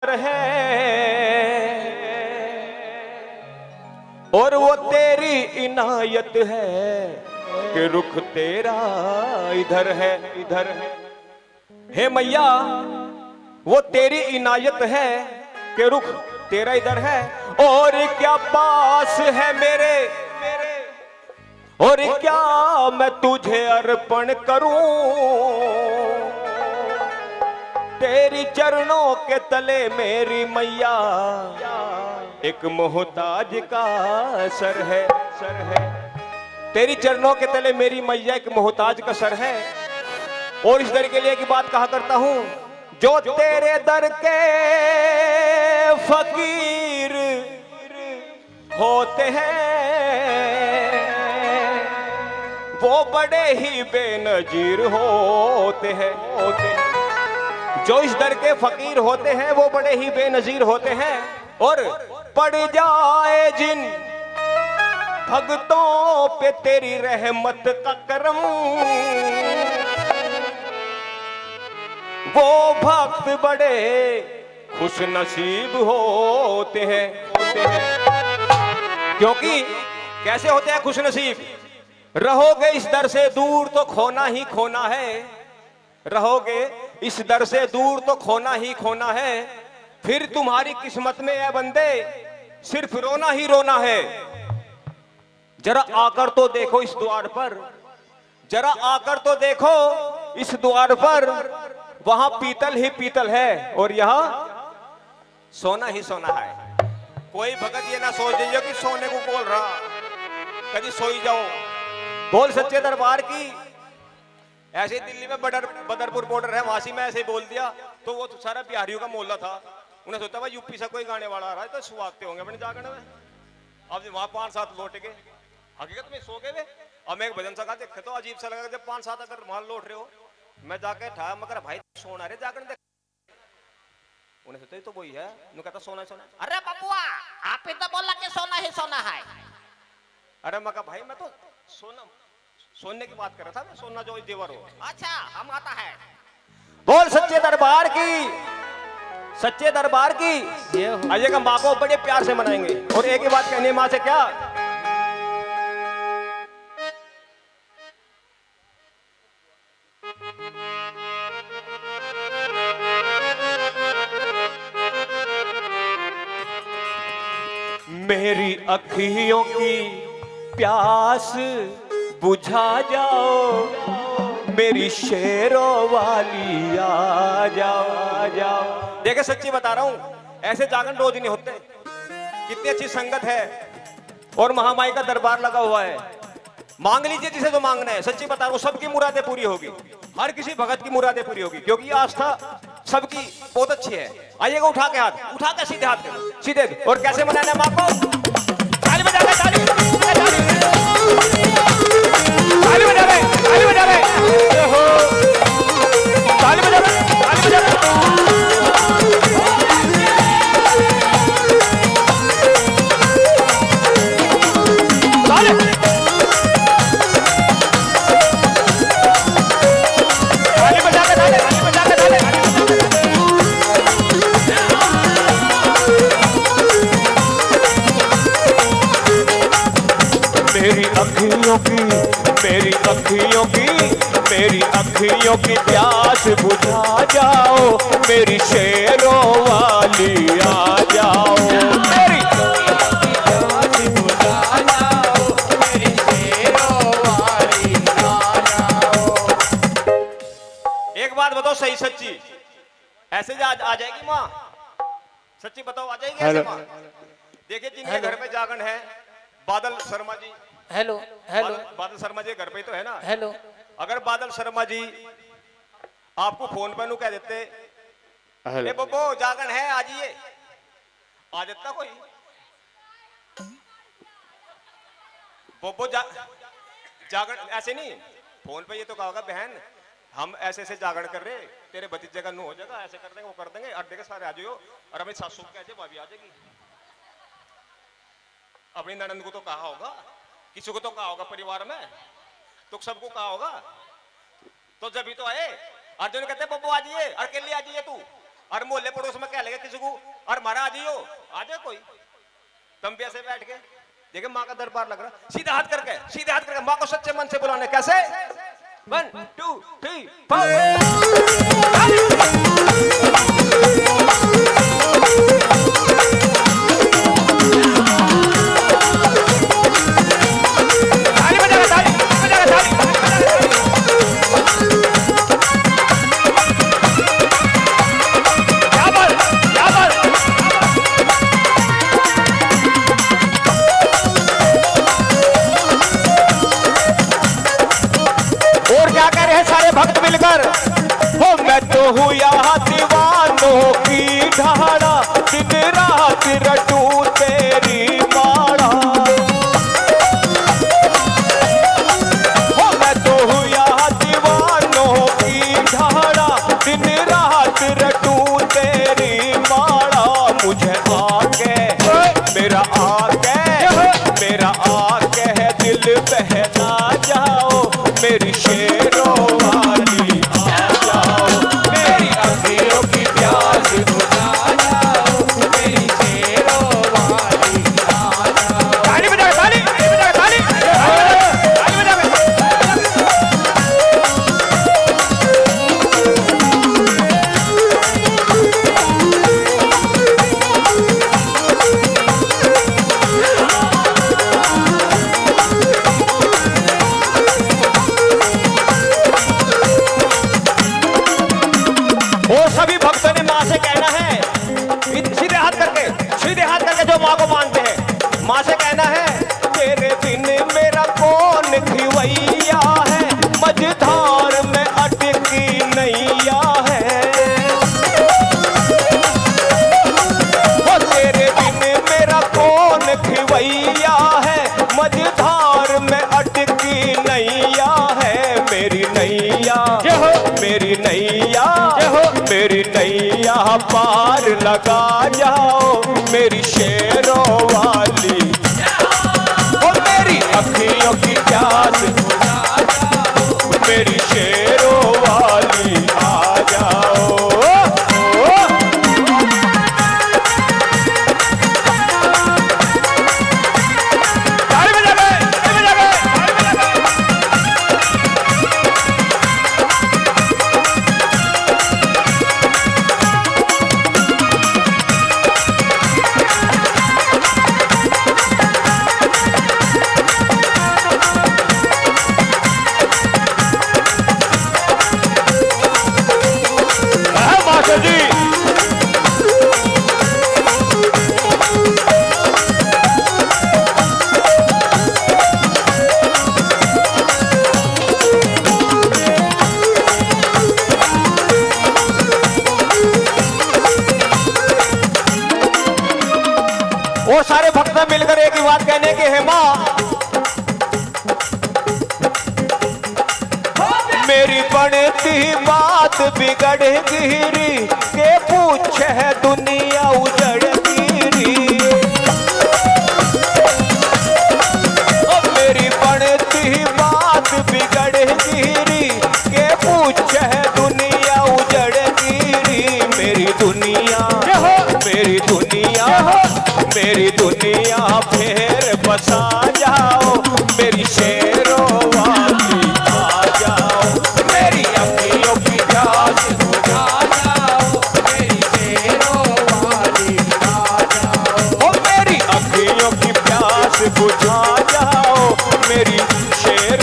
है और वो तेरी इनायत है कि रुख तेरा इधर है, इधर है। हे मैया, वो तेरी इनायत है कि रुख तेरा इधर है। और क्या पास है मेरे, और क्या मैं तुझे अर्पण करूं, तेरी चरणों के तले मेरी मैया एक मोहताज का सर है, सर है। तेरी चरणों के तले मेरी मैया एक मोहताज का सर है। और इस दर के लिए की बात कहा करता हूं, जो तेरे दर के फकीर होते हैं वो बड़े ही बेनजीर होते हैं, होते हैं। जो इस दर के फकीर होते हैं वो बड़े ही बेनजीर होते हैं। और पड़ जाए जिन भक्तों पे तेरी रहमत का करम, वो भक्त बड़े खुश नसीब होते हैं, होते हैं। क्योंकि कैसे होते हैं खुश नसीब? रहोगे इस दर से दूर तो खोना ही खोना है, रहोगे इस दर से दूर तो खोना ही खोना है। फिर तुम्हारी किस्मत में है बंदे सिर्फ रोना ही रोना है। जरा आकर तो देखो इस द्वार पर, जरा आकर तो देखो इस द्वार पर, वहां पीतल ही पीतल है और यहां सोना ही सोना है। कोई भगत ये ना सोच दीजिए कि सोने को बोल रहा, कभी सोई जाओ। बोल सच्चे दरबार की। ऐसे ही दिल्ली में बदरपुर बॉर्डर है, वहां से मैं ऐसे ही बोल दिया तो वो सारा बिहारियों का मोहल्ला था। उन्हें सोचा भाई यूपी से कोई गाने वाला आ रहा है तो सुहागते होंगे अपने जागरण में। अब वहां 5-7 लौट गए, हकीकत में सो गए वे। अब मैं एक भजन सका देखे तो अजीब सा लगा, जब 5-7 अगर वहां लौट रहे हो, मैं जाके ठा मगर भाई सोना रे जागरण देख। उन्हें सोचा तो वही है, मैं कहता सोना सोना। अरे बबुआ, आप ही तो बोला कि सोना ही सोना है। अरे मैं कहा भाई मैं तो सोना सोने की बात कर रहा था, मैं सोना जो जेवर हो। अच्छा, हम आता है। बोल सच्चे दरबार की, सच्चे दरबार की। आइएगा, माँ को बड़े प्यार से मनाएंगे। और एक ही बात कहनी है माँ से, क्या? मेरी अखियों की प्यास बुझा जाओ, मेरी शेरों वाली आ जाओ, आ जाओ। देखे सच्ची बता रहा हूं, ऐसे जागरण रोज नहीं होते। कितनी अच्छी संगत है और महामाई का दरबार लगा हुआ है। मांग लीजिए जिसे जो मांगना है। सच्ची बता रहा हूं, सबकी मुरादें पूरी होगी, हर किसी भगत की मुरादें पूरी होगी, क्योंकि ये आस्था सबकी बहुत अच्छी है। आइएगा, उठा के हाथ, उठा के सीधे हाथ करो, सीधे। और कैसे मनाना है माँ को? ताली बजा रहे, ताली ताली बजा रहे, ताली बजा रहे, ताली बजा रहे, ताली बजा रहे। मेरी अखियों की, मेरी अखियों की, मेरी अखियों की प्यास बुझा जाओ, मेरी शेरों वाली आ जाओ। मेरी प्यास बुझा जाओ, मेरी शेरों वाली आ जाओ। एक बात बताओ सही सच्ची, ऐसे आ जाएगी माँ? सच्ची बताओ, आ जाएगी ऐसे माँ? देखिए जिनके घर में जागरण है, बादल शर्मा जी। हेलो हेलो, बादल शर्मा जी घर पे तो है ना? हेलो। अगर बादल शर्मा जी आपको फोन पर कह देते, ए बब्बो जागरण है आ जाइए, आ जाता कोई? बब्बो जागरण ऐसे नहीं, फोन पे ये तो कहा होगा बहन हम ऐसे ऐसे जागरण कर रहे, तेरे भतीजे का नु हो जाएगा, ऐसे कर देंगे, वो कर देंगे, अड्डे के सारे आ जाओ। और अपनी सासू कैसे भाभी आ जाएगी। अपनी ननंद को तो कहा होगा, किसी को तो कहा होगा परिवार में, तो सबको कहा होगा, तो जब भी तो आए। अर्जुन कहते बब्बू आ जाइए, अकेले आ जाइए तू। और मोहल्ले पड़ोस में क्या लगे किसी को और मारा आ जाइयो आ जाए कोई तुम भी ऐसे बैठ के देखे माँ का दरबार लग रहा सीधा हाथ करके माँ को सच्चे मन से बुलाने कैसे 1 2 3 भक्त मिलकर हो मैं तो हूँ यहाँ दीवानों की ढाड़ा दिन रात रटू तेरी माड़ा हो मैं तो हूँ यहाँ दीवानों की ढाड़ा दिन रात रटू तेरी माड़ा मुझे आके मेरा आके है दिल बहला जाओ मेरी शेरों जो माँ को मानते हैं माँ से कहना है तेरे बिन मेरा कौन खिवैया है मझधार में अटकी नैया है वो तेरे बिन मेरा कौन खिवैया है मझधार में अटकी नैया है मेरी नैया पार लगा जाओ मेरी शेरों वाली ओ मेरी अखियों की प्यास मेरी शेरों वाली आ जाओ वो सारे भक्त मिलकर एक ही बात कहने के है माँ मेरी बनती बात बिगड़ गिरी के पूछे है दुनिया उजड़ गिरी मेरी बनती बात बिगड़ गिरी के पूछे है दुनिया उजड़ गिरी मेरी दुनिया फिर बसा जाओ मेरी शेरों वाली आ जाओ मेरी अखियों की प्यास बुझा जाओ मेरी शेरों वाली आ जाओ ओ मेरी अखियों की प्यास बुझा जाओ मेरी शेर